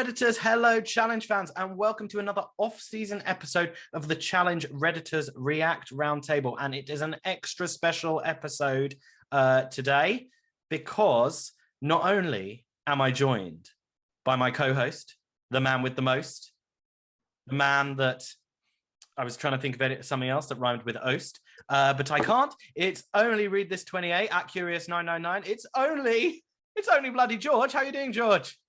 Redditors, hello Challenge fans, and welcome to another off-season episode of the Challenge Redditors React Roundtable. And it is an extra special episode today because not only am I joined by my co-host, the man with the most, the man that I was trying to think of something else that rhymed with oast, but I can't. It's only Read This 28 at Curious 999. It's only bloody George. How are you doing, George?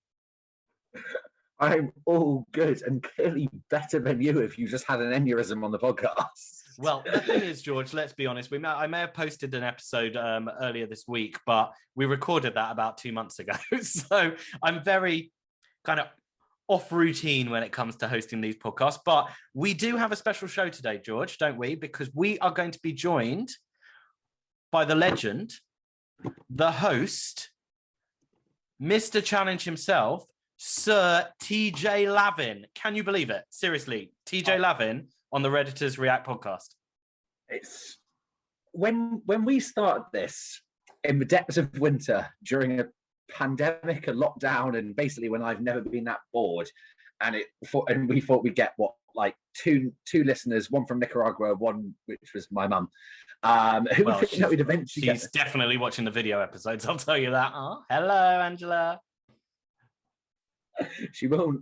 I'm all good and clearly better than you if you just had an aneurysm on the podcast. Well, the thing is, George, let's be honest. I may have posted an episode earlier this week, but we recorded that about 2 months ago. So I'm very kind of off routine when it comes to hosting these podcasts. But we do have a special show today, George, don't we? Because we are going to be joined by the legend, the host, Mr. Challenge himself, Sir TJ Lavin. Can you believe it? Seriously, TJ Lavin on the Redditors React podcast. It's when we started this in the depths of winter during a pandemic, a lockdown, and basically when I've never been that bored, and we thought we'd get two listeners, one from Nicaragua, one which was my mum. We'd eventually she's definitely watching the video episodes, I'll tell you that. Oh, hello, Angela. She will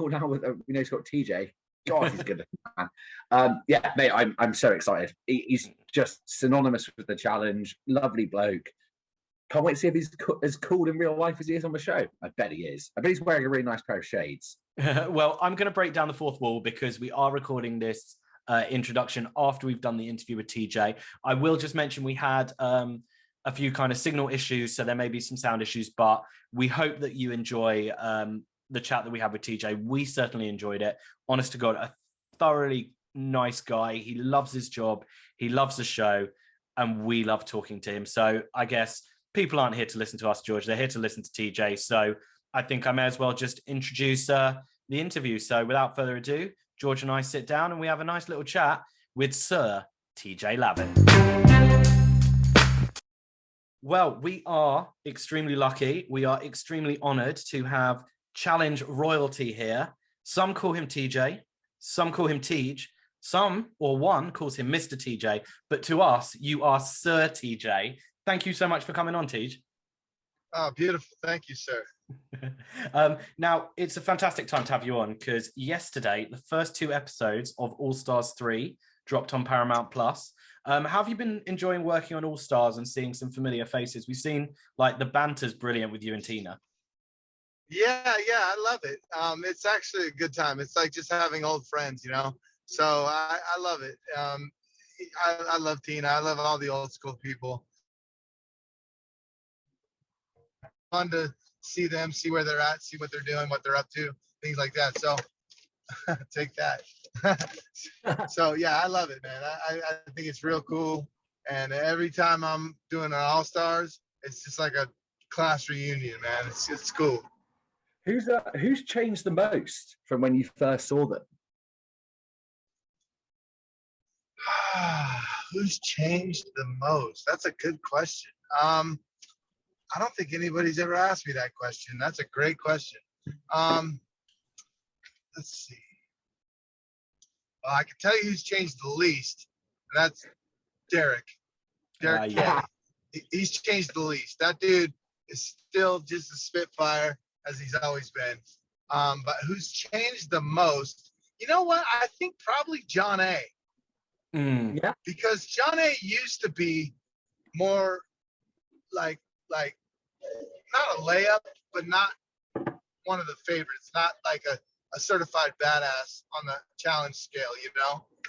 now. With she's got TJ. God, he's good, man. Yeah, mate, I'm so excited. He's just synonymous with the challenge. Lovely bloke. Can't wait to see if he's as cool in real life as he is on the show. I bet he is. I bet he's wearing a really nice pair of shades. Well, I'm going to break down the fourth wall because we are recording this introduction after we've done the interview with TJ. I will just mention we had a few kind of signal issues, so there may be some sound issues, but we hope that you enjoy the chat that we had with TJ. We certainly enjoyed it. Honest to God, a thoroughly nice guy. He loves his job. He loves the show, and we love talking to him. So I guess people aren't here to listen to us, George. They're here to listen to TJ. So I think I may as well just introduce the interview. So without further ado, George and I sit down and we have a nice little chat with Sir TJ Lavin. Well, we are extremely lucky. We are extremely honored to have Challenge royalty here. Some call him TJ, some call him Tej, one calls him Mr. TJ, but to us, you are Sir TJ. Thank you so much for coming on, Tej. Oh, beautiful. Thank you, sir. Now, it's a fantastic time to have you on because yesterday, the first 2 episodes of AllStars 3 dropped on Paramount Plus. How have you been enjoying working on AllStars and seeing some familiar faces? We've seen the banter's brilliant with you and Tina. Yeah, I love it. It's actually a good time. It's like just having old friends, So I love it. I love Tina. I love all the old school people. Fun to see them, see where they're at, see what they're doing, what they're up to, things like that. So take that. So yeah, I love it, man. I think it's real cool. And every time I'm doing an All-Stars, it's just like a class reunion, man. It's cool. Who's changed the most from when you first saw them? Who's changed the most? That's a good question. I don't think anybody's ever asked me that question. That's a great question. Let's see. I can tell you who's changed the least. And that's Derek. Yeah. He's changed the least. That dude is still just a spitfire as he's always been. But who's changed the most? You know what? I think probably John A. Yeah. Because John A used to be more like not a layup, but not one of the favorites, not like a certified badass on the challenge scale,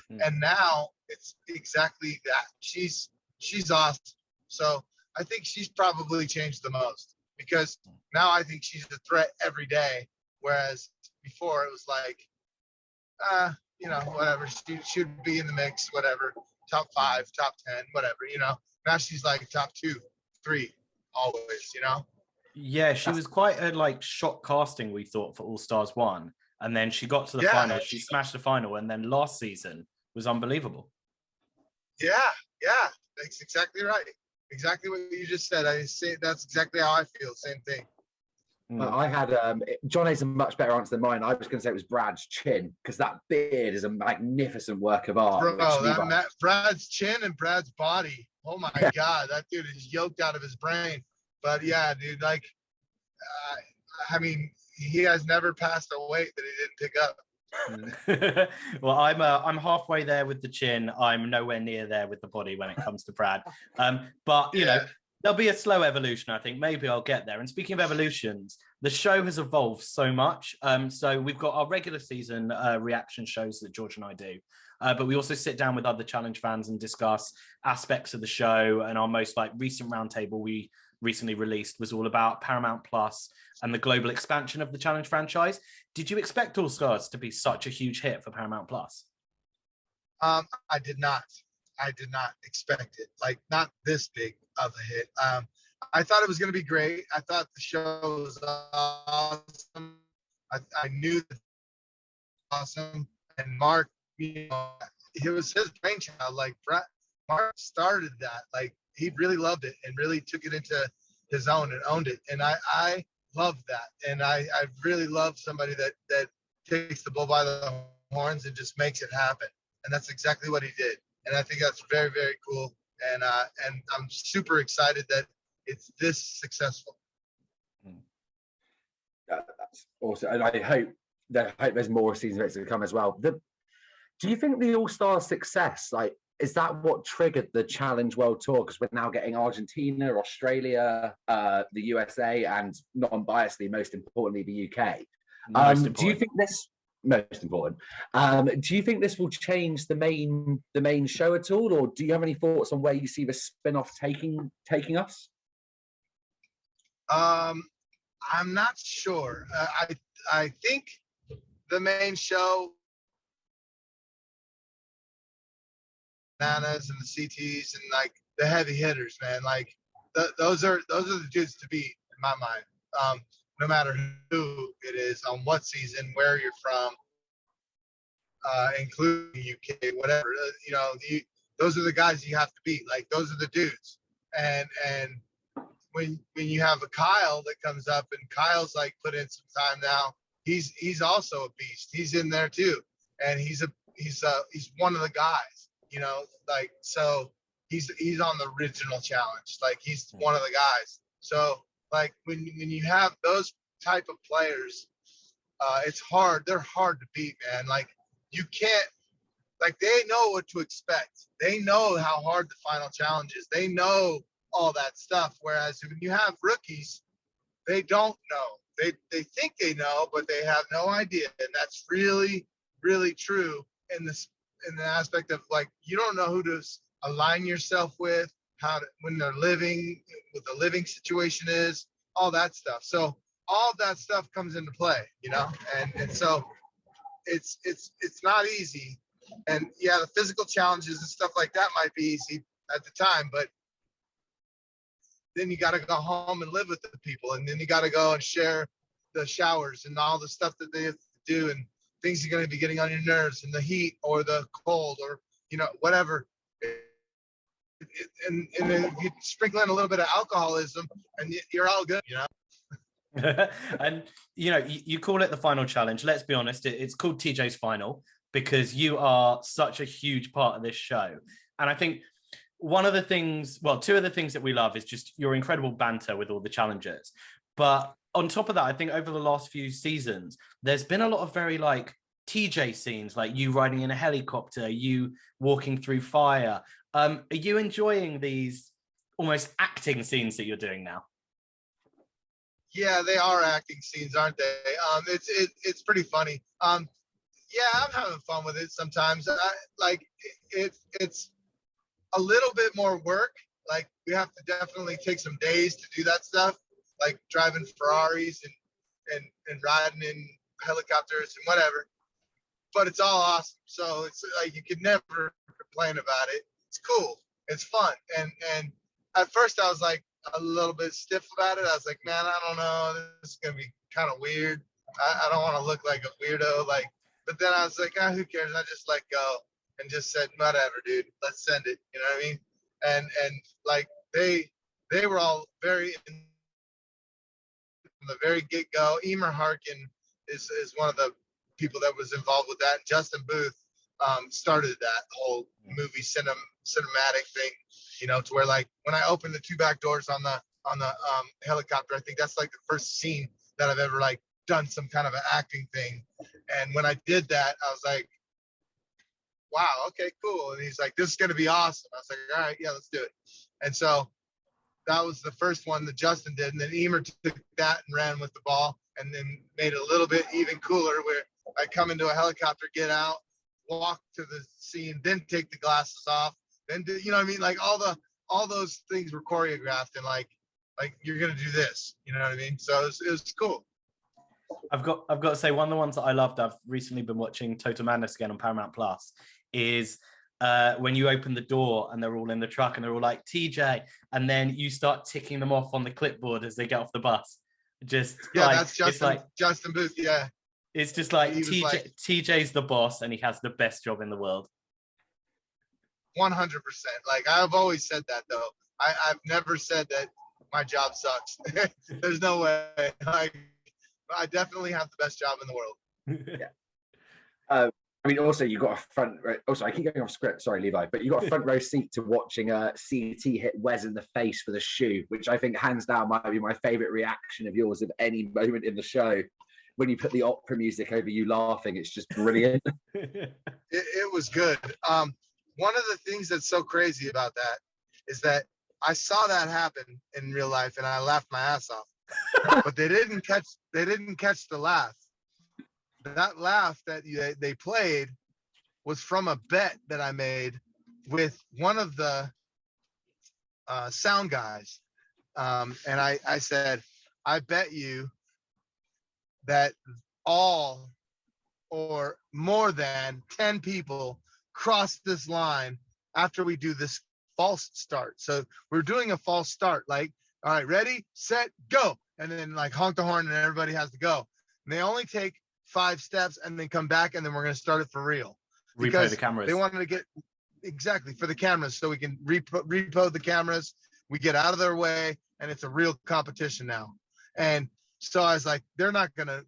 And now it's exactly that. She's awesome. So I think she's probably changed the most because now I think she's a threat every day. Whereas before it was like, whatever. She would be in the mix, whatever, top 5, top 10, whatever, Now she's like top 2, 3, always, Yeah, she was quite a shock casting, we thought, for All-Stars 1. And then she got to the final. She smashed the final. And then last season was unbelievable. Yeah. That's exactly right. Exactly what you just said. I say that's exactly how I feel. Same thing. I had John has a much better answer than mine. I was going to say it was Brad's chin, because that beard is a magnificent work of art. Bro, Brad's chin and Brad's body. Oh my God, that dude is yoked out of his brain. But yeah, dude, like, I mean, he has never passed a weight that he didn't pick up. Well, I'm halfway there with the chin. I'm nowhere near there with the body when it comes to Brad. But you know, there'll be a slow evolution, I think. Maybe I'll get there. And speaking of evolutions, the show has evolved so much. So we've got our regular season reaction shows that George and I do. But we also sit down with other challenge fans and discuss aspects of the show. And our most recent roundtable we recently released was all about Paramount Plus and the global expansion of the challenge franchise. Did you expect AllStars to be such a huge hit for Paramount Plus? I did not. I did not expect it. Like, not this big of a hit. I thought it was going to be great. I thought the show was awesome. I knew that it was awesome. And Mark, you know, it was his brainchild. Like, Mark started that. Like, he really loved it and really took it into his own and owned it. And I love that. And I really love somebody that takes the bull by the horns and just makes it happen. And that's exactly what he did. And I think that's very, very cool. And I'm super excited that it's this successful. That's awesome. And I hope there's more seasons of it to come as well. Do you think the All-Star success, like, is that what triggered the Challenge World Tour? Because we're now getting Argentina, Australia, the USA, and non-biasedly, most importantly, the UK. Do you think this most important? Do you think this will change the main show at all, or do you have any thoughts on where you see the spin-off taking us? I'm not sure. I think the main show, Bananas and the CTs and like the heavy hitters, man, like those are the dudes to beat in my mind. No matter who it is, on what season, where you're from, including UK, whatever, you know, those are the guys you have to beat. Like, those are the dudes. And when you have a Kyle that comes up, and Kyle's like put in some time now, he's also a beast. He's in there too, and he's one of the guys. You know, like, so he's on the original challenge. Like, he's one of the guys. So like when you have those type of players, it's hard. They're hard to beat, man. Like, you can't, like, they know what to expect. They know how hard the final challenge is. They know all that stuff. Whereas when you have rookies, they don't know. They think they know, but they have no idea. And that's really, really true in the aspect of, like, you don't know who to align yourself with, when they're living, what the living situation is, all that stuff. So all that stuff comes into play, you know, and so it's not easy. And yeah, the physical challenges and stuff like that might be easy at the time, but then you got to go home and live with the people, and then you got to go and share the showers and all the stuff that they have to do, and things are going to be getting on your nerves, and the heat or the cold, or, you know, whatever. And then you sprinkle in a little bit of alcoholism, and you're all good, you know. And you know, you call it the final challenge. Let's be honest, it's called TJ's Final because you are such a huge part of this show. And I think two of the things that we love is just your incredible banter with all the challengers. But on top of that, I think over the last few seasons, there's been a lot of very like TJ scenes, like you riding in a helicopter, you walking through fire. Are you enjoying these almost acting scenes that you're doing now? Yeah, they are acting scenes, aren't they? It's pretty funny. Yeah, I'm having fun with it sometimes. It's a little bit more work. Like, we have to definitely take some days to do that stuff, like driving Ferraris and riding in helicopters and whatever. But it's all awesome. So it's like, you could never complain about it. It's cool. It's fun. And at first I was like a little bit stiff about it. I was like, man, I don't know. This is going to be kind of weird. I don't want to look like a weirdo. Like, but then I was like, who cares? I just let go and just said, whatever, dude, let's send it. You know what I mean? And like, they were all very the very get-go. Emer Harkin is one of the people that was involved with that. And Justin Booth started that whole movie cinematic thing, you know, to where like when I opened the 2 back doors on the helicopter, I think that's like the first scene that I've ever like done some kind of an acting thing. And when I did that, I was like, wow, okay, cool. And he's like, this is going to be awesome. I was like, all right, yeah, let's do it. And so that was the first one that Justin did. And then Emer took that and ran with the ball and then made it a little bit even cooler where I come into a helicopter, get out, walk to the scene, then take the glasses off. Then, you know what I mean? Like all those things were choreographed and like you're going to do this, you know what I mean? So it was cool. I've got to say, one of the ones that I loved, I've recently been watching Total Madness again on Paramount Plus, is when you open the door and they're all in the truck and they're all like TJ, and then you start ticking them off on the clipboard as they get off the bus. Just that's Justin Booth. Yeah, it's just like TJ's the boss and he has the best job in the world. 100%. Like I've always said that though. I've never said that my job sucks. There's no way. Like I definitely have the best job in the world. Yeah. I mean, also you got a front row. Also, I keep going off script. Sorry, Levi, but you got a front row seat to watching CT hit Wes in the face for the shoe, which I think hands down might be my favorite reaction of yours of any moment in the show. When you put the opera music over you laughing, it's just brilliant. It was good. One of the things that's so crazy about that is that I saw that happen in real life and I laughed my ass off, but they didn't catch the laugh. That laugh that they played was from a bet that I made with one of the sound guys. And I said, I bet you that all or more than 10 people cross this line after we do this false start. So we're doing a false start, like, all right, ready, set, go. And then like honk the horn and everybody has to go. And they only take 5 steps and then come back and then we're going to start it for real. Repo the cameras. They wanted to get exactly for the cameras so we can repo the cameras. We get out of their way and it's a real competition now. And so I was like, they're not gonna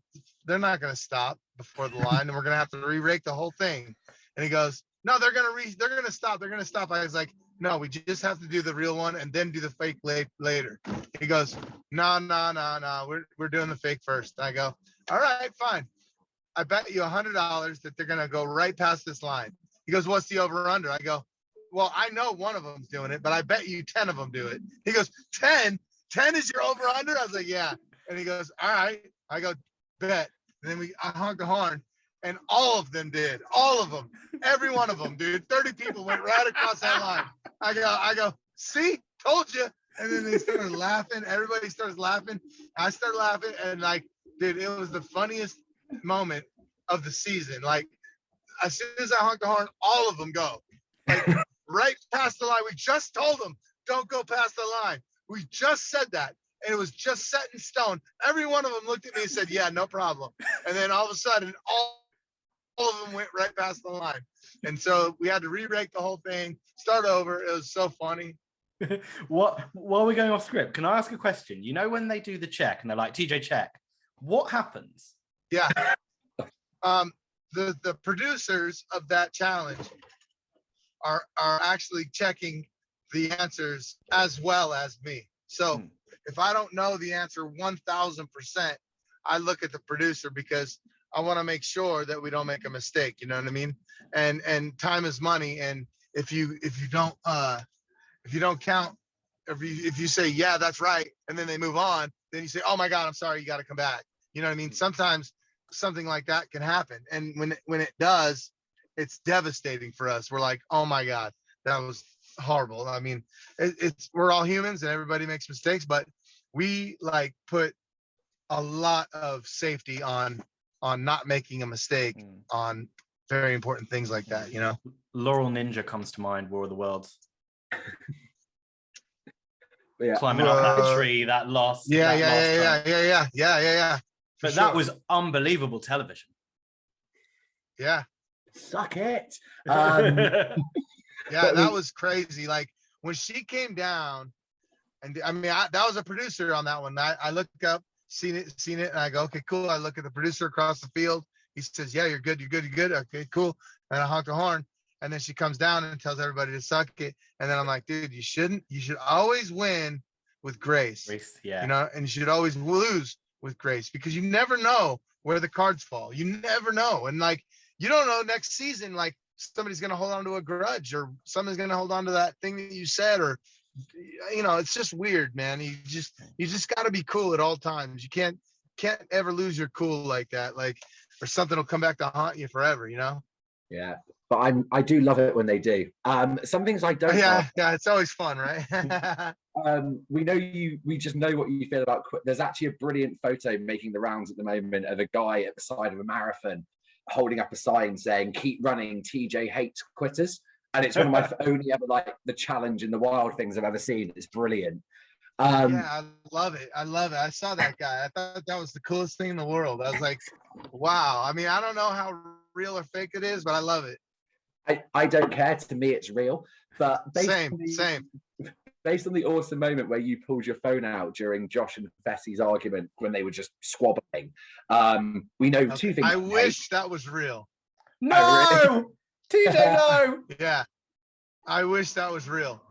stop before the line and we're gonna have to re-rake the whole thing. And he goes, no, they're gonna stop. I was like, no, we just have to do the real one and then do the fake later. He goes, no, we're doing the fake first. I go, all right, fine. I bet you $100 that they're gonna go right past this line. He goes, what's the over under? I go, well, I know one of them's doing it, but I bet you 10 of them do it. He goes, 10 is your over under? I was like, yeah. And he goes, all right. I go, bet. And then I honked the horn and all of them did. All of them. Every one of them, dude. 30 people went right across that line. I go, see, told you. And then they started laughing. Everybody starts laughing. I started laughing. And like, dude, it was the funniest moment of the season. Like, as soon as I honked the horn, all of them go. Like, right past the line. We just told them, don't go past the line. We just said that. And it was just set in stone. Every one of them looked at me and said, yeah, no problem. And then all of a sudden, all of them went right past the line. And so we had to re-rake the whole thing, start over. It was so funny. While we're going off script, can I ask a question? You know when they do the check and they're like, TJ check, what happens? Yeah. The producers of that challenge are actually checking the answers as well as me. So if I don't know the answer 1,000%, I look at the producer because I want to make sure that we don't make a mistake. You know what I mean? And time is money. And if you don't count, if you say, yeah, that's right, and then they move on, then you say, oh my God, I'm sorry, you got to come back. You know what I mean? Sometimes something like that can happen. And when it does, it's devastating for us. We're like, oh my God, that was horrible. I mean, we're all humans and everybody makes mistakes, but we like put a lot of safety on not making a mistake on very important things like that, you know. Laurel Ninja comes to mind, War of the Worlds. Yeah. Climbing up that tree, that last Yeah. But that was unbelievable television. Yeah. Suck it. Yeah, that was crazy. Like when she came down, and I mean, that was a producer on that one. I looked up seen it. And I go, okay, cool. I look at the producer across the field. He says, yeah, you're good. Okay, cool. And I honk the horn. And then she comes down and tells everybody to suck it. And then I'm like, dude, you shouldn't. You should always win with grace. Yeah. You know, and you should always lose with grace, because you never know where the cards fall. You never know. And like, you don't know next season, like somebody's going to hold on to a grudge, or somebody's going to hold on to that thing that you said, or, you know, it's just weird, man. You just got to be cool at all times. You can't ever lose your cool like that. Like, or something will come back to haunt you forever, you know? Yeah. But I do love it when they do. Some things I don't yeah, love. Yeah, it's always fun, right? We just know what you feel about there's actually a brilliant photo making the rounds at the moment of a guy at the side of a marathon holding up a sign saying, "Keep running, TJ hates quitters." And it's one of my only ever, like, the challenge in the wild things I've ever seen. It's brilliant. Yeah, I love it. I saw that guy. I thought that was the coolest thing in the world. I was like, wow. I mean, I don't know how real or fake it is, but I love it. I don't care. To me, it's real. But same. Based on the awesome moment where you pulled your phone out during Josh and Fessie's argument when they were just squabbling, we know two things. I wish that was real. No, TJ, no. Yeah, I wish that was real.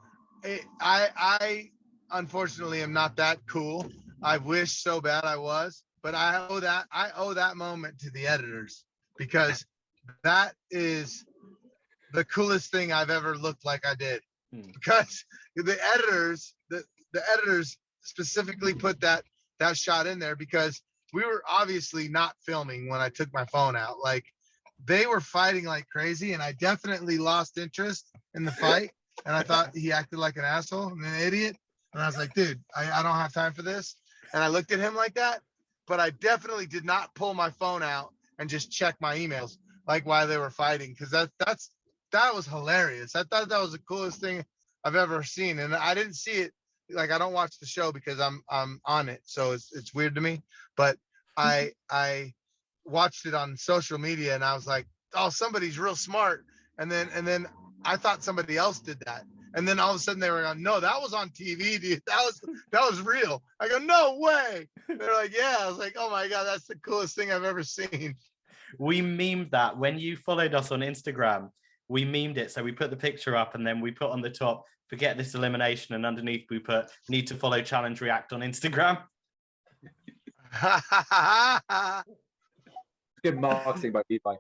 I unfortunately am not that cool. I wish so bad I was, but I owe that moment to the editors, because that is the coolest thing I've ever looked like I did. Because the editors specifically put that shot in there, because we were obviously not filming when I took my phone out. Like, they were fighting like crazy, and I definitely lost interest in the fight. And I thought he acted like an asshole and an idiot. And I was like, dude, I don't have time for this. And I looked at him like that, but I definitely did not pull my phone out and just check my emails like while they were fighting, because that was hilarious. I thought that was the coolest thing I've ever seen. And I didn't see it. Like, I don't watch the show because I'm on it. So it's weird to me, but I watched it on social media, and I was like, oh, somebody's real smart. And then I thought somebody else did that. And then all of a sudden they were on, no, that was on TV, dude. That was real. I go, no way. They're like, yeah. I was like, oh my God, that's the coolest thing I've ever seen. We memed that when you followed us on Instagram. We memed it. So we put the picture up, and then we put on the top, "Forget this elimination." And underneath we put, "Need to follow Challenge React on Instagram." Good marketing by Levi.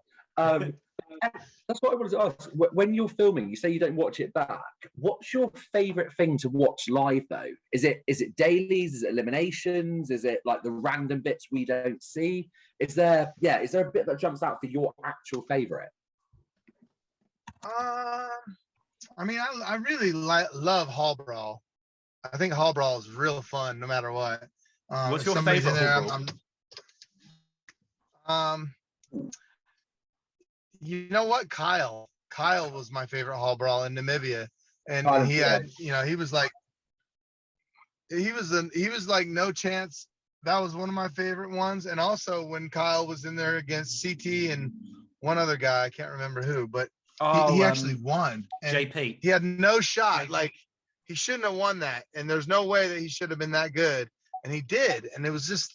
That's what I wanted to ask. When you're filming, you say you don't watch it back. What's your favorite thing to watch live, though? Is it dailies? Is it eliminations? Is it like the random bits we don't see? Is there a bit that jumps out for your actual favorite? I mean, I really love Hall Brawl. I think Hall Brawl is real fun, no matter what. What's your favorite Hall Brawl? You know what? Kyle was my favorite Hall Brawl in Namibia, and he had, you know, he was like no chance. That was one of my favorite ones. And also when Kyle was in there against CT and one other guy, I can't remember who, but he actually won. And JP. He had no shot. Like, he shouldn't have won that, and there's no way that he should have been that good, and he did. And it was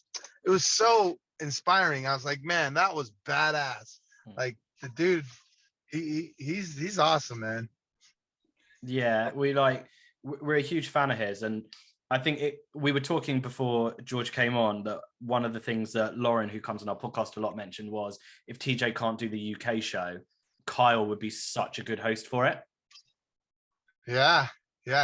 so inspiring. I was like, man, that was badass. Like, the dude, he's awesome, man. Yeah, we're a huge fan of his, and I think we were talking before George came on that one of the things that Lauren, who comes on our podcast a lot, mentioned was, if TJ can't do the UK show, Kyle would be such a good host for it. Yeah,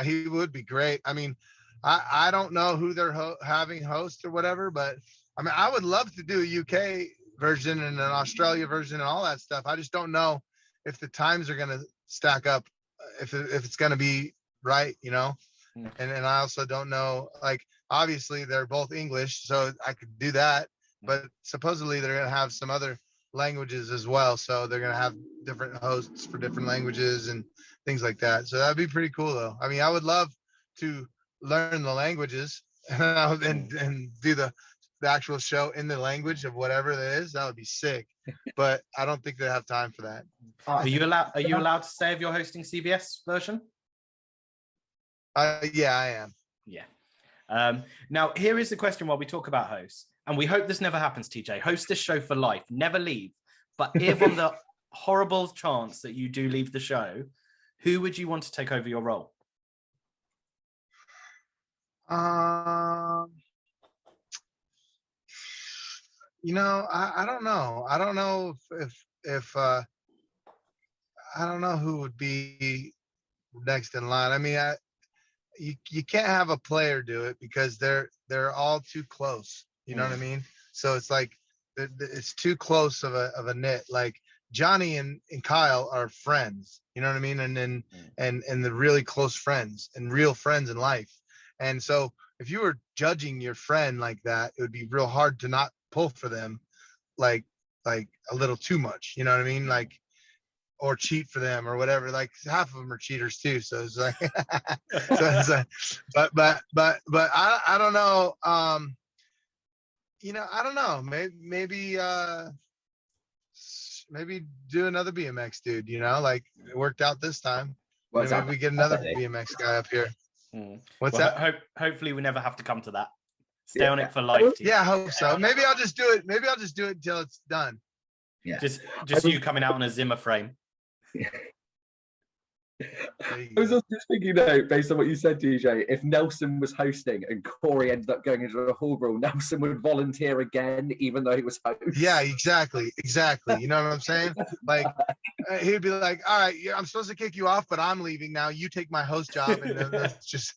he would be great. I mean, I don't know who they're having host or whatever, but I mean, I would love to do a UK version and an Australia version and all that stuff. I just don't know if the times are going to stack up, if it's going to be right, you know? And I also don't know, like, obviously they're both English, so I could do that, but supposedly they're going to have some other languages as well. So they're going to have different hosts for different languages and things like that. So that'd be pretty cool though. I mean, I would love to learn the languages and do the actual show in the language of whatever that is. That would be sick, but I don't think they have time for that. Are you allowed to say if you're hosting CBS version? Yeah, I am. Yeah. Now, here is the question while we talk about hosts, and we hope this never happens, TJ. Host this show for life, never leave. But if on the horrible chance that you do leave the show, who would you want to take over your role? I don't know. I don't know if I don't know who would be next in line. I mean, you can't have a player do it because they're all too close. You know what I mean? So it's like it's too close of a knit. Like Johnny and Kyle are friends. You know what I mean? And they're really close friends and real friends in life. And so if you were judging your friend like that, it would be real hard to not pull for them, like a little too much. You know what I mean? Like. Or cheat for them or whatever. Like half of them are cheaters too. So it's like, but I don't know. I don't know. Maybe do another BMX dude. Like it worked out this time. Maybe we get another BMX guy up here. What's that? Hopefully we never have to come to that. Stay on it for life. Yeah, I hope so. Maybe I'll just do it. Maybe I'll just do it until it's done. Yeah. Just you coming out on a Zimmer frame. I was also just thinking though, based on what you said, DJ, if Nelson was hosting and Corey ended up going into a hall brawl, Nelson would volunteer again, even though he was host. Yeah, exactly. You know what I'm saying? Like he'd be like, "All right, I'm supposed to kick you off, but I'm leaving now. You take my host job," and then that's just.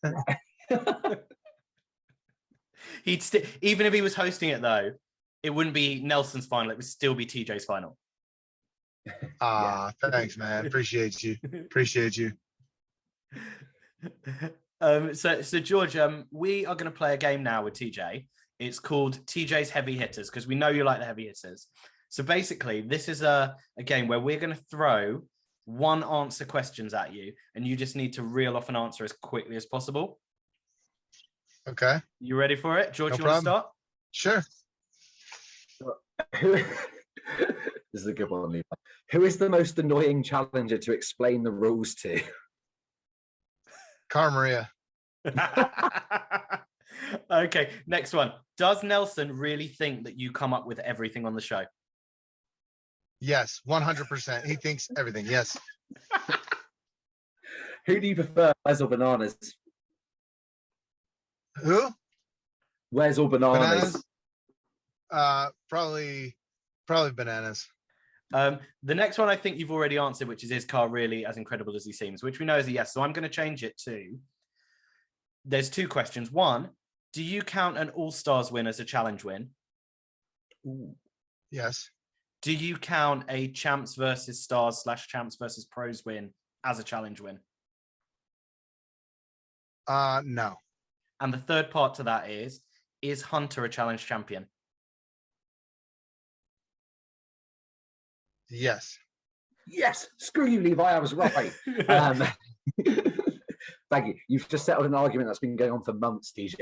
He'd even if he was hosting it though, it wouldn't be Nelson's final. It would still be TJ's final. Thanks, man. Appreciate you. So George, we are going to play a game now with TJ. It's called TJs Heavy Hitters because we know you like the heavy hitters. So basically, this is a game where we're going to throw one answer questions at you, and you just need to reel off an answer as quickly as possible. Okay. You ready for it, George? No you want to start? Sure. This is a good one, Levi. Who is the most annoying challenger to explain the rules to? Cara Maria. Okay, next one. Does Nelson really think that you come up with everything on the show? Yes, 100%. He thinks everything. Yes. Who do you prefer, Where's or Bananas? Who? Where's or Bananas? Probably Bananas. The next one I think you've already answered, which is Carl really as incredible as he seems, which we know is a yes. So I'm going to change it to, there's two questions. One, do you count an AllStars win as a challenge win? Ooh. Yes. Do you count a champs versus stars / champs versus pros win as a challenge win? No. And the third part to that is Hunter a challenge champion? Yes. Yes. Screw you, Levi. I was right. Thank you. You've just settled an argument that's been going on for months, TJ.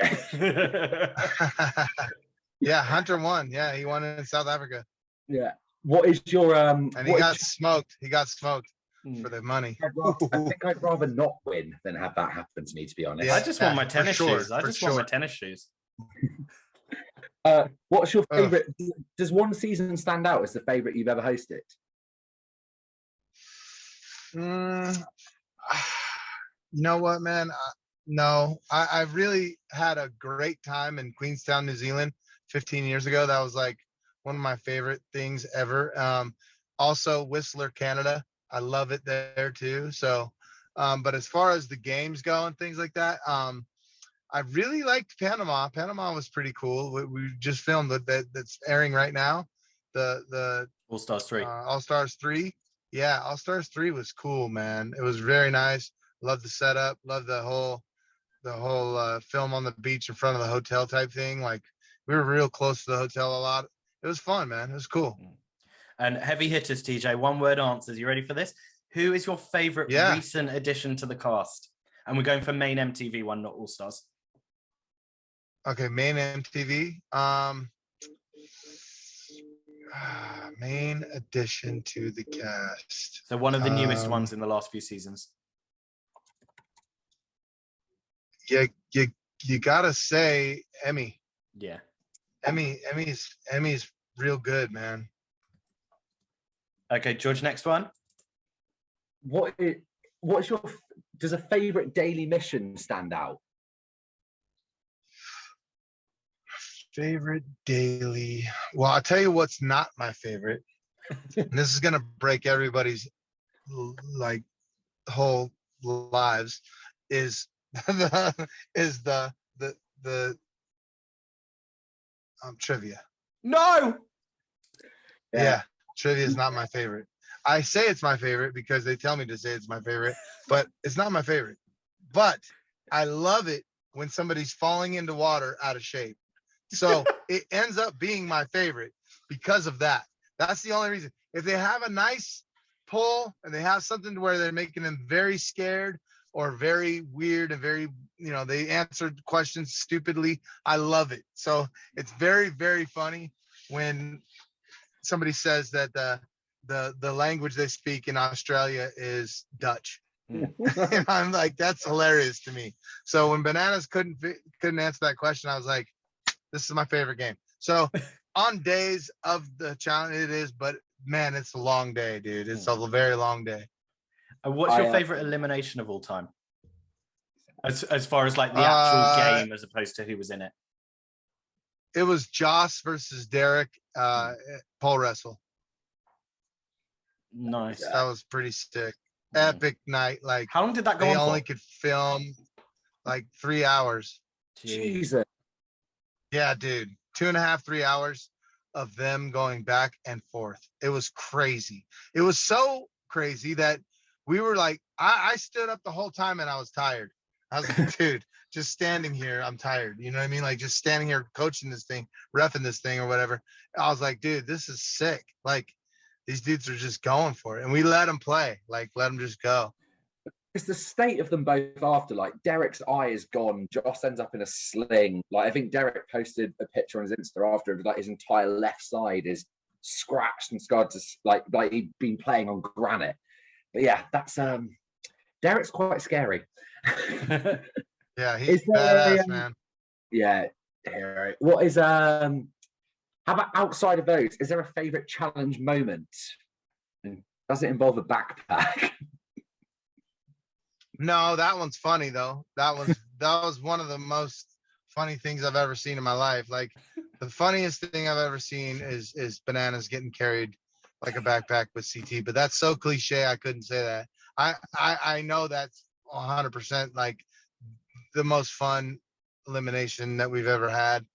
Yeah, Hunter won. Yeah, he won in South Africa. Yeah. What is your and he got smoked. He got smoked for the money. I think I'd rather not win than have that happen to me, to be honest. Yeah, I just want my tennis shoes. I just want my tennis shoes. What's your favorite? Does one season stand out as the favorite you've ever hosted? You know what, man? No, I really had a great time in Queenstown, New Zealand 15 years ago. That was like one of my favorite things ever. Also Whistler, Canada. I love it there too. So, but as far as the games go and things like that, I really liked Panama. Panama was pretty cool. We just filmed that's airing right now. The AllStars 3. AllStars 3. Yeah, AllStars 3 was cool, man. It was very nice. Love the setup. Love the whole film on the beach in front of the hotel type thing. Like we were real close to the hotel a lot. It was fun, man. It was cool. And heavy hitters, TJ, one word answers. You ready for this? Who is your favorite recent addition to the cast? And we're going for main MTV one, not AllStars. Okay, main MTV. Main addition to the cast. So one of the newest ones in the last few seasons. You you gotta say Emmy. Yeah. Emmy's real good, man. Okay, George, next one. What's your does a favorite daily mission stand out? Favorite daily. Well, I'll tell you what's not my favorite. And this is gonna break everybody's like whole lives. Is the trivia. No. Yeah, trivia is not my favorite. I say it's my favorite because they tell me to say it's my favorite, but it's not my favorite. But I love it when somebody's falling into water out of shape. So it ends up being my favorite because of that. That's the only reason. If they have a nice pull and they have something where they're making them very scared or very weird and very, they answered questions stupidly, I love it. So it's very, very funny when somebody says that the language they speak in Australia is Dutch. And I'm like, that's hilarious to me. So when Bananas couldn't answer that question, I was like, this is my favorite game. So on days of the challenge it is, but man, it's a long day, dude. It's a very long day. And what's your favorite elimination of all time? As far as like the actual game as opposed to who was in it. It was Joss versus Derek pole wrestle. Nice. That was pretty sick. Epic night. Like, how long did that go on They for? only could film like 3 hours. Jesus. Yeah, dude. 2.5, 3 hours of them going back and forth. It was crazy. It was so crazy that we were like, I stood up the whole time and I was tired. I was like, dude, just standing here, I'm tired. You know what I mean? Like just standing here coaching this thing, reffing this thing or whatever. I was like, dude, this is sick. Like these dudes are just going for it. And we let them play, like let them just go. It's the state of them both after, like Derek's eye is gone. Joss ends up in a sling. Like I think Derek posted a picture on his Insta after, like his entire left side is scratched and scarred to like he'd been playing on granite. But yeah, that's Derek's quite scary. Yeah, he's badass, man. Yeah. What is how about outside of those? Is there a favorite challenge moment? And does it involve a backpack? No, that one's funny though. That was one of the most funny things I've ever seen in my life. Like the funniest thing I've ever seen is Bananas getting carried like a backpack with CT. But that's so cliche, I couldn't say that. I know that's 100% like the most fun elimination that we've ever had,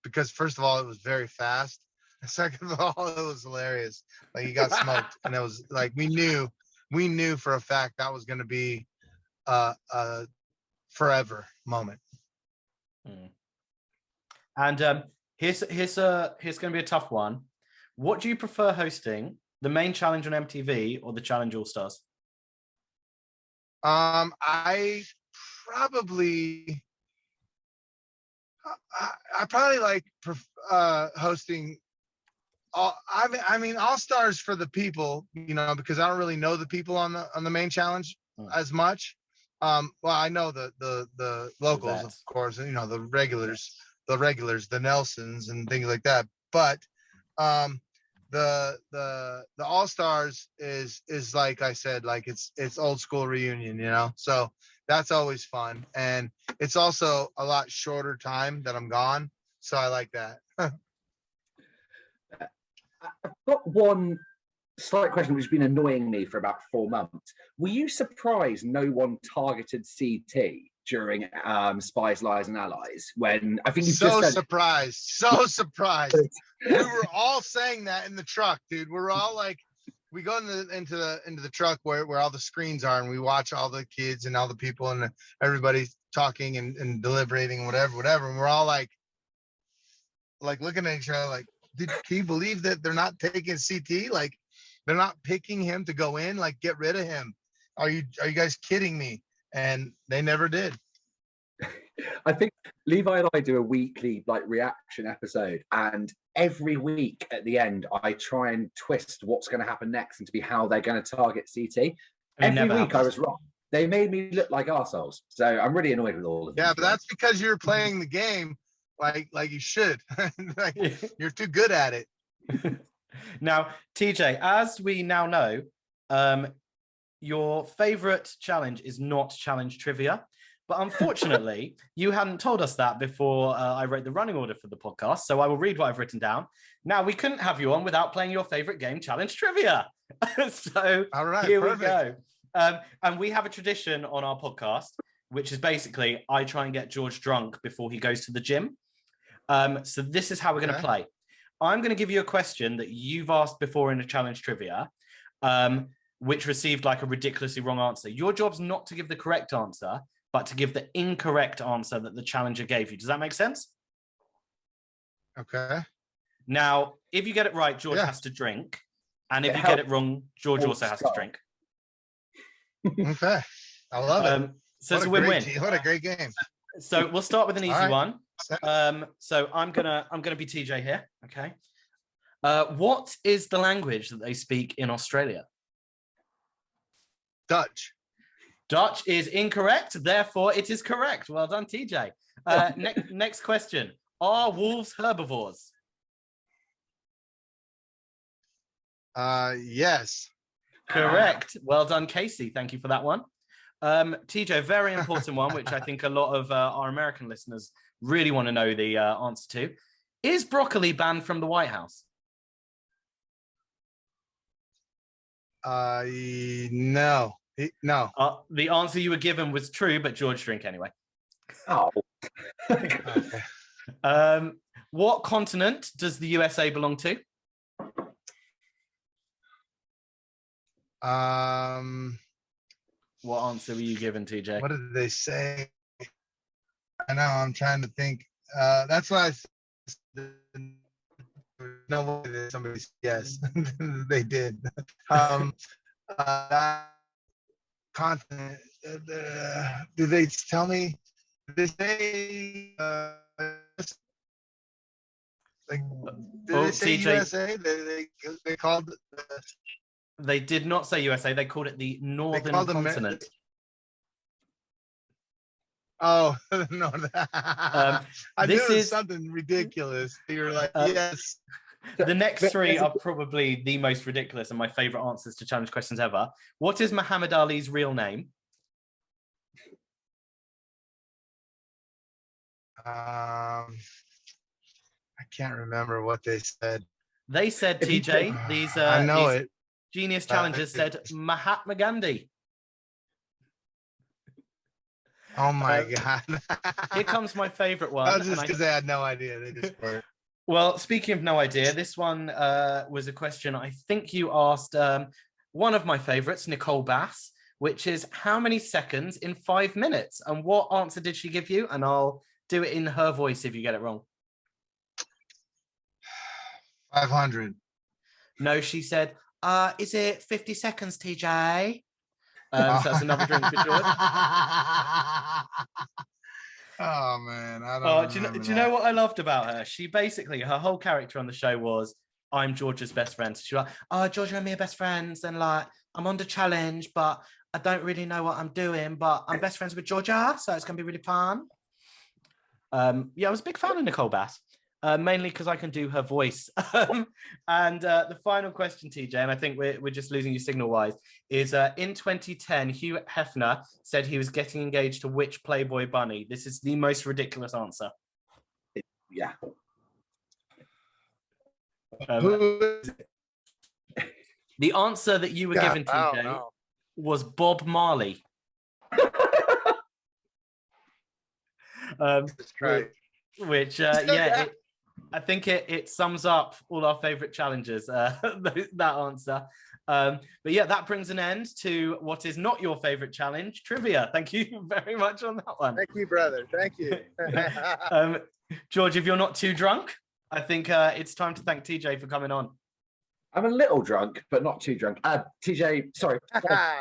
because first of all, it was very fast. And second of all, it was hilarious. Like he got smoked, and it was like we knew for a fact that was going to be a forever moment. And here's going to be a tough one. What do you prefer hosting, the main challenge on MTV or the challenge AllStars? I probably like hosting I mean AllStars for the people, because I don't really know the people on the main challenge as much. Well, I know the locals, of course, the regulars, the Nelsons and things like that. But the AllStars is like I said, like it's old school reunion, so that's always fun, and it's also a lot shorter time that I'm gone, so I like that. I've got one slight question which has been annoying me for about 4 months. Were you surprised no one targeted CT during Spies, Lies and Allies? When I think you just said... so surprised. We were all saying that in the truck, dude. We're all like, we go into the truck where all the screens are, and we watch all the kids and all the people and everybody talking and deliberating, whatever. And we're all like looking at each other like, can you believe that they're not taking CT? Like, they're not picking him to go in. Like, get rid of him. Are you guys kidding me? And they never did. I think Levi and I do a weekly reaction episode, and every week at the end I try and twist what's going to happen next and to be how they're going to target CT. Every week I was wrong. They made me look like arseholes. So I'm really annoyed with all of them. Yeah, but that's because you're playing the game like you should. Like, you're too good at it. Now, TJ, as we now know, your favorite challenge is not challenge trivia. But unfortunately, you hadn't told us that before I wrote the running order for the podcast. So I will read what I've written down. Now, we couldn't have you on without playing your favorite game, challenge trivia. So All right, here perfect. we go. And we have a tradition on our podcast, which is basically I try and get George drunk before he goes to the gym. So this is how we're going to play. I'm going to give you a question that you've asked before in a challenge trivia, which received like a ridiculously wrong answer. Your job's not to give the correct answer, but to give the incorrect answer that the challenger gave you. Does that make sense? Okay. Now, if you get it right, George has to drink. And if you get it wrong, George also has to drink. Okay. I love it. So it's a win-win. What a great game. So we'll start with an easy right. one. So I'm gonna be TJ here. Okay. What is the language that they speak in Australia? Dutch. Dutch is incorrect. Therefore, it is correct. Well done, TJ. Next question. Are wolves herbivores? Yes. Correct. Well done, Casey. Thank you for that one. TJ, very important one, which I think a lot of our American listeners really want to know the answer to. Is broccoli banned from the White House? No. No. The answer you were given was true, but George drink anyway. Oh. Okay. What continent does the USA belong to? What answer were you given, TJ? What did they say? I know. I'm trying to think. That's why I said no way that somebody said yes. They did. That continent. Did they tell me? Did they say? Like, did they say TJ, USA? They called. They did not say USA. They called it the Northern Continent. Oh no! I knew it was something ridiculous. You were like, yes. The next three are probably the most ridiculous and my favorite answers to challenge questions ever. What is Muhammad Ali's real name? I can't remember what they said. They said, TJ, these I know these it. Genius challengers said Mahatma Gandhi. Oh my God. Here comes my favorite one. That was just because they had no idea. They just were. Well, speaking of no idea, this one was a question I think you asked one of my favorites, Nicole Bass, which is how many seconds in 5 minutes? And what answer did she give you? And I'll do it in her voice if you get it wrong. 500. No, she said, is it 50 seconds, TJ? So that's another drink for George. Oh man, I don't. Do you know what I loved about her? She basically, her whole character on the show was, I'm George's best friend. So she was like, oh, George and me are best friends, and like I'm on the challenge, but I don't really know what I'm doing, but I'm best friends with Georgia, so it's gonna be really fun. Yeah, I was a big fan of Nicole Bass. Mainly because I can do her voice. And the final question, TJ, and I think we're just losing you signal-wise, is in 2010, Hugh Hefner said he was getting engaged to which Playboy bunny? This is the most ridiculous answer. Yeah. The answer that you were given, TJ, was Bob Marley. Which I think it sums up all our favorite challenges, that answer. But yeah, that brings an end to what is not your favorite challenge, trivia. Thank you very much on that one. Thank you, brother. Thank you. George, if you're not too drunk, I think it's time to thank TJ for coming on. I'm a little drunk, but not too drunk. TJ, sorry,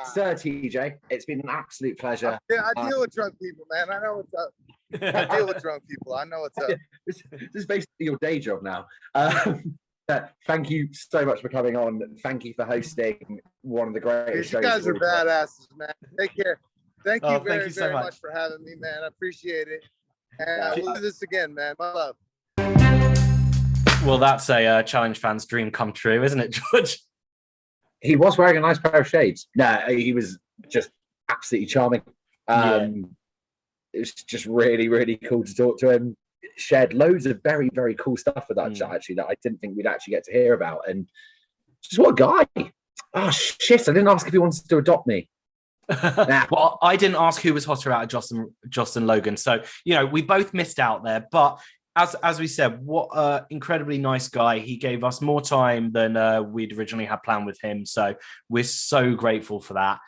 Sir TJ, it's been an absolute pleasure. Yeah, I deal with drunk people, man. I know what's up. I deal with drunk people. I know what's up. This is basically your day job now. Thank you so much for coming on. Thank you for hosting one of the greatest shows. You guys are badasses, man. Take care. Thank you Thank you so much for having me, man. I appreciate it. And we'll do this again, man. My love. Well, that's a challenge fan's dream come true, isn't it, George? He was wearing a nice pair of shades. No, he was just absolutely charming. It was just really, really cool to talk to him. Shared loads of very, very cool stuff with that chat, actually, that I didn't think we'd actually get to hear about. And just what a guy. Oh, shit. I didn't ask if he wanted to adopt me. Nah. Well, I didn't ask who was hotter out of Joss and Logan. So, we both missed out there. But as we said, what an incredibly nice guy. He gave us more time than we'd originally had planned with him. So we're so grateful for that.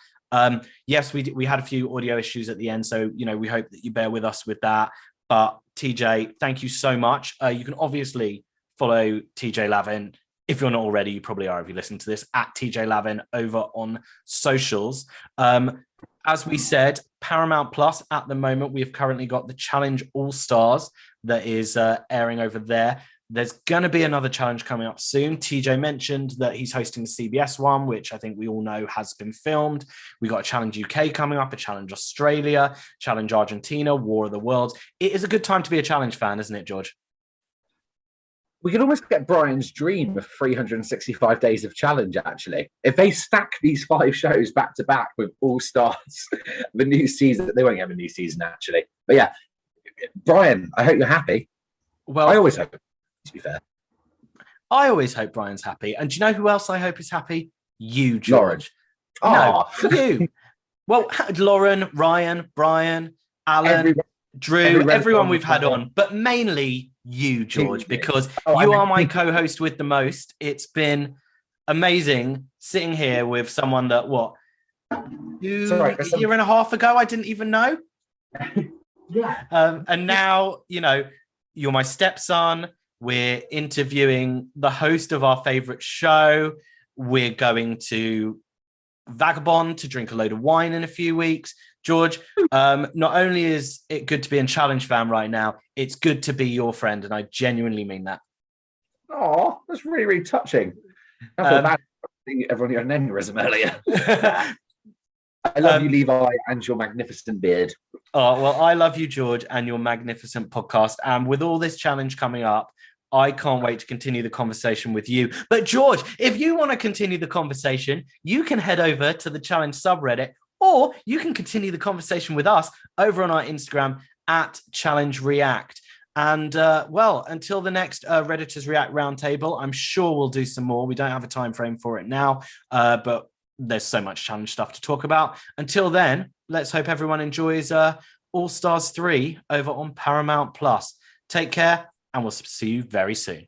Yes, we had a few audio issues at the end. So, we hope that you bear with us with that. But TJ, thank you so much. You can obviously follow TJ Lavin. If you're not already, you probably are if you listen to this, at TJ Lavin over on socials. As we said, Paramount Plus at the moment, we have currently got the Challenge AllStars that is airing over there. There's going to be another challenge coming up soon. TJ mentioned that he's hosting the CBS one, which I think we all know has been filmed. We got a Challenge UK coming up, a Challenge Australia, Challenge Argentina, War of the Worlds. It is a good time to be a challenge fan, isn't it, George? We could almost get Brian's dream of 365 days of challenge, actually. If they stack these 5 shows back to back with AllStars, the new season, they won't have a new season, actually. But yeah, Brian, I hope you're happy. Well, I always hope, to be fair. I always hope Brian's happy. And do you know who else I hope is happy? You, George. Lauren. No, you. Well, Lauren, Ryan, Brian, Alan, Drew, everyone we've had on, but mainly you, George, because you are my co-host with the most. It's been amazing sitting here with someone that, a year and a half ago, I didn't even know. And now, you're my stepson. We're interviewing the host of our favorite show. We're going to Vagabond to drink a load of wine in a few weeks. George, not only is it good to be in Challenge Fam right now, it's good to be your friend, and I genuinely mean that. Oh, that's really, really touching. I feel bad for everyone your aneurysm earlier. I love you, Levi, and your magnificent beard. Oh, well, I love you, George, and your magnificent podcast. And with all this challenge coming up, I can't wait to continue the conversation with you. But George, if you want to continue the conversation, you can head over to the Challenge subreddit, or you can continue the conversation with us over on our Instagram at Challenge React. And until the next Redditors React Roundtable, I'm sure we'll do some more. We don't have a time frame for it now, but there's so much challenge stuff to talk about. Until then, let's hope everyone enjoys AllStars 3 over on Paramount Plus. Take care, and we'll see you very soon.